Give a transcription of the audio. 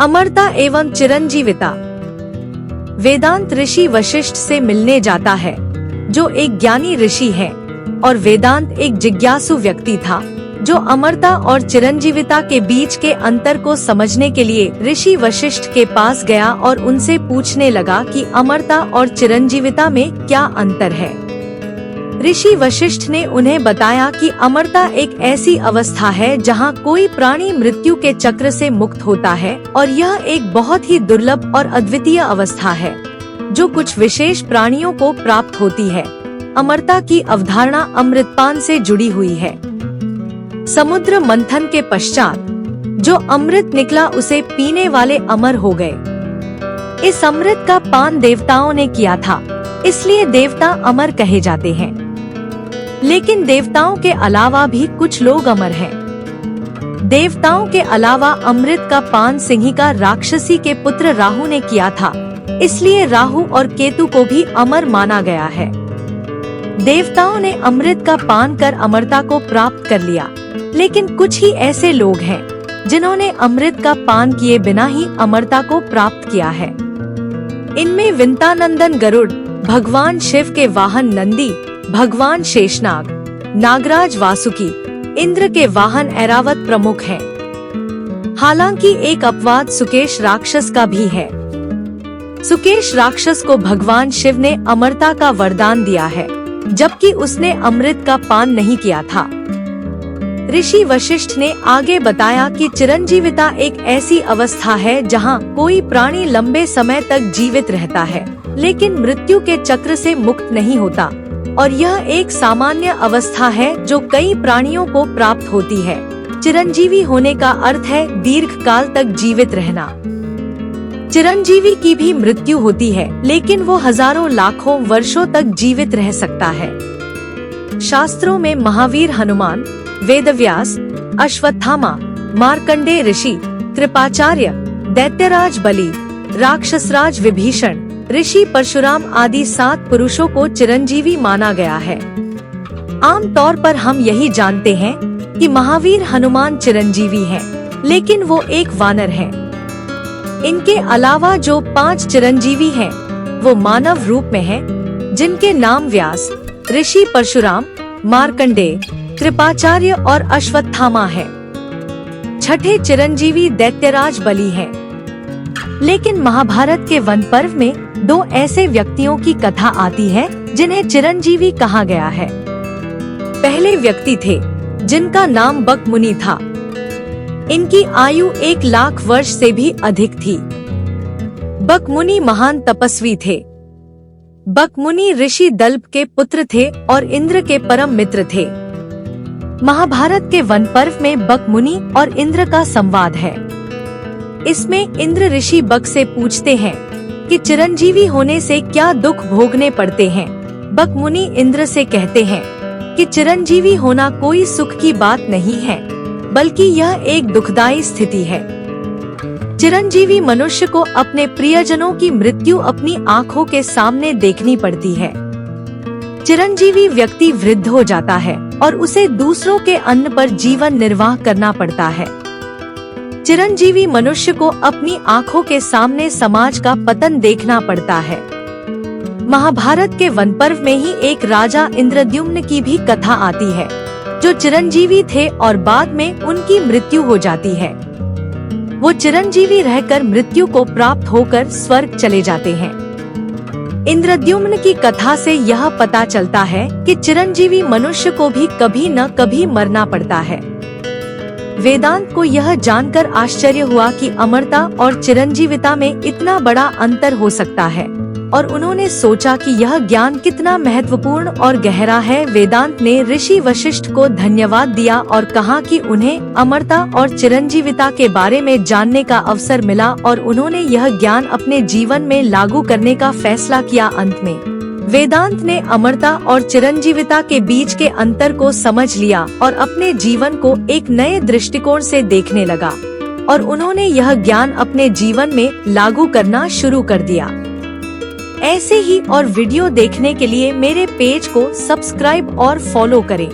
अमरता एवं चिरंजीविता। वेदांत ऋषि वशिष्ठ से मिलने जाता है, जो एक ज्ञानी ऋषि है, और वेदांत एक जिज्ञासु व्यक्ति था, जो अमरता और चिरंजीविता के बीच के अंतर को समझने के लिए ऋषि वशिष्ठ के पास गया और उनसे पूछने लगा कि अमरता और चिरंजीविता में क्या अंतर है। ऋषि वशिष्ठ ने उन्हें बताया कि अमरता एक ऐसी अवस्था है जहां कोई प्राणी मृत्यु के चक्र से मुक्त होता है, और यह एक बहुत ही दुर्लभ और अद्वितीय अवस्था है, जो कुछ विशेष प्राणियों को प्राप्त होती है। अमरता की अवधारणा अमृतपान से जुड़ी हुई है। समुद्र मंथन के पश्चात जो अमृत निकला उसे पीने वाले अमर हो गए। इस अमृत का पान देवताओं ने किया था, इसलिए देवता अमर कहे जाते हैं। लेकिन देवताओं के अलावा भी कुछ लोग अमर हैं। देवताओं के अलावा अमृत का पान सिंहिका राक्षसी के पुत्र राहु ने किया था, इसलिए राहु और केतु को भी अमर माना गया है। देवताओं ने अमृत का पान कर अमरता को प्राप्त कर लिया, लेकिन कुछ ही ऐसे लोग हैं जिन्होंने अमृत का पान किए बिना ही अमरता को प्राप्त किया है। इनमें विंतानंदन गरुड़, भगवान शिव के वाहन नंदी, भगवान शेषनाग, नागराज वासुकी, इंद्र के वाहन ऐरावत प्रमुख हैं। हालांकि एक अपवाद सुकेश राक्षस का भी है। सुकेश राक्षस को भगवान शिव ने अमरता का वरदान दिया है, जबकि उसने अमृत का पान नहीं किया था। ऋषि वशिष्ठ ने आगे बताया कि चिरंजीविता एक ऐसी अवस्था है जहां कोई प्राणी लंबे समय तक जीवित रहता है, लेकिन मृत्यु के चक्र से मुक्त नहीं होता, और यह एक सामान्य अवस्था है जो कई प्राणियों को प्राप्त होती है। चिरंजीवी होने का अर्थ है दीर्घ काल तक जीवित रहना। चिरंजीवी की भी मृत्यु होती है, लेकिन वो हजारों लाखों वर्षों तक जीवित रह सकता है। शास्त्रों में महावीर हनुमान, वेदव्यास, अश्वत्थामा, मार्कंडेय ऋषि, कृपाचार्य, दैत्यराज बलि, राक्षसराज विभीषण, ऋषि परशुराम आदि 7 पुरुषों को चिरंजीवी माना गया है। आम तौर पर हम यही जानते हैं कि महावीर हनुमान चिरंजीवी हैं, लेकिन वो एक वानर हैं। इनके अलावा जो 5 चिरंजीवी हैं, वो मानव रूप में हैं, जिनके नाम व्यास, ऋषि परशुराम, मार्कंडेय, कृपाचार्य और अश्वत्थामा है। छठे चिरंजीवी दैत्यराज बलि हैं। लेकिन महाभारत के वन पर्व में 2 ऐसे व्यक्तियों की कथा आती है जिन्हें चिरंजीवी कहा गया है। पहले व्यक्ति थे जिनका नाम बक मुनि था। इनकी आयु 1 लाख वर्ष से भी अधिक थी। बक मुनि महान तपस्वी थे। बक मुनि ऋषि दल्भ के पुत्र थे और इंद्र के परम मित्र थे। महाभारत के वन पर्व में बक मुनि और इंद्र का संवाद है। इसमें इंद्र ऋषि बक से पूछते हैं कि चिरंजीवी होने से क्या दुख भोगने पड़ते हैं। बक मुनि इंद्र से कहते हैं कि चिरंजीवी होना कोई सुख की बात नहीं है, बल्कि यह एक दुखदायी स्थिति है। चिरंजीवी मनुष्य को अपने प्रियजनों की मृत्यु अपनी आँखों के सामने देखनी पड़ती है। चिरंजीवी व्यक्ति वृद्ध हो जाता है और उसे दूसरों के अन्न पर जीवन निर्वाह करना पड़ता है। चिरंजीवी मनुष्य को अपनी आँखों के सामने समाज का पतन देखना पड़ता है। महाभारत के वन पर्व में ही एक राजा इंद्रद्युम्न की भी कथा आती है, जो चिरंजीवी थे और बाद में उनकी मृत्यु हो जाती है। वो चिरंजीवी रहकर मृत्यु को प्राप्त होकर स्वर्ग चले जाते हैं। इंद्रद्युम्न की कथा से यह पता चलता है कि चिरंजीवी मनुष्य को भी कभी न कभी मरना पड़ता है। वेदांत को यह जानकर आश्चर्य हुआ कि अमरता और चिरंजीविता में इतना बड़ा अंतर हो सकता है, और उन्होंने सोचा कि यह ज्ञान कितना महत्वपूर्ण और गहरा है। वेदांत ने ऋषि वशिष्ठ को धन्यवाद दिया और कहा कि उन्हें अमरता और चिरंजीविता के बारे में जानने का अवसर मिला, और उन्होंने यह ज्ञान अपने जीवन में लागू करने का फैसला किया। अंत में वेदांत ने अमरता और चिरंजीविता के बीच के अंतर को समझ लिया और अपने जीवन को एक नए दृष्टिकोण से देखने लगा, और उन्होंने यह ज्ञान अपने जीवन में लागू करना शुरू कर दिया। ऐसे ही और वीडियो देखने के लिए मेरे पेज को सब्सक्राइब और फॉलो करें।